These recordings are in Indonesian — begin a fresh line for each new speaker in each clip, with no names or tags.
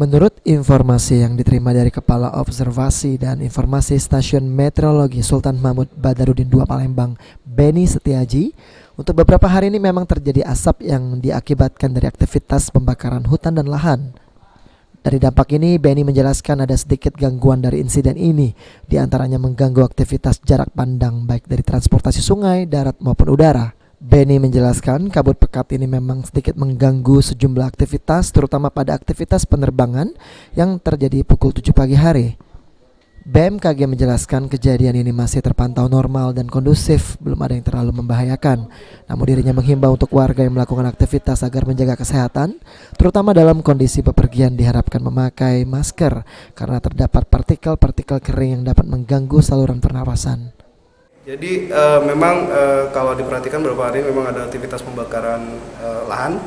Menurut informasi yang diterima dari Kepala Observasi dan Informasi Stasiun Meteorologi Sultan Mahmud Badarudin II Palembang, Beni Setiaji, untuk beberapa hari ini memang terjadi asap yang diakibatkan dari aktivitas pembakaran hutan dan lahan. Dari dampak ini, Beni menjelaskan ada sedikit gangguan dari insiden ini, diantaranya mengganggu aktivitas jarak pandang baik dari transportasi sungai, darat maupun udara. Beni menjelaskan kabut pekat ini memang sedikit mengganggu sejumlah aktivitas, terutama pada aktivitas penerbangan yang terjadi pukul 7 pagi hari. BMKG menjelaskan kejadian ini masih terpantau normal dan kondusif, belum ada yang terlalu membahayakan. Namun dirinya menghimbau untuk warga yang melakukan aktivitas agar menjaga kesehatan, terutama dalam kondisi bepergian diharapkan memakai masker karena terdapat partikel-partikel kering yang dapat mengganggu saluran pernafasan.
Jadi memang kalau diperhatikan beberapa hari memang ada aktivitas pembakaran lahan.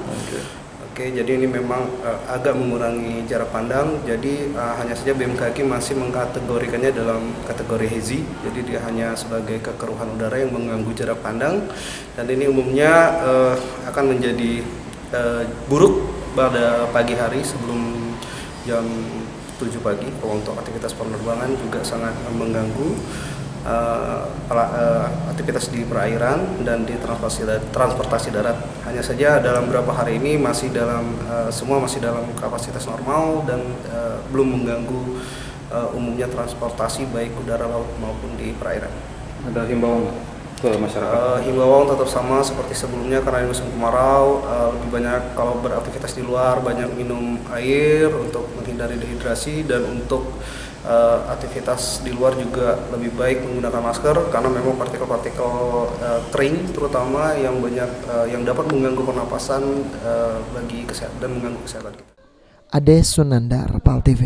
Oke, jadi ini memang agak mengurangi jarak pandang. Jadi hanya saja BMKG masih mengkategorikannya dalam kategori hazy. Jadi dia hanya sebagai kekeruhan udara yang mengganggu jarak pandang. Dan ini umumnya akan menjadi buruk pada pagi hari sebelum jam 7 pagi. Kalau untuk aktivitas penerbangan juga sangat mengganggu. Aktivitas di perairan dan di transportasi darat. Hanya saja dalam beberapa hari ini semua masih dalam kapasitas normal dan belum mengganggu umumnya transportasi baik udara, laut maupun di perairan.
Ada himbauan ke masyarakat?
Himbauan tetap sama seperti sebelumnya karena ini musim kemarau, lebih banyak kalau beraktivitas di luar banyak minum air untuk menghindari dehidrasi, dan untuk aktivitas di luar juga lebih baik menggunakan masker karena memang partikel-partikel kering terutama yang banyak yang dapat mengganggu pernapasan bagi kesehatan dan mengganggu kesehatan kita.
Ade Sunandar, PAL TV.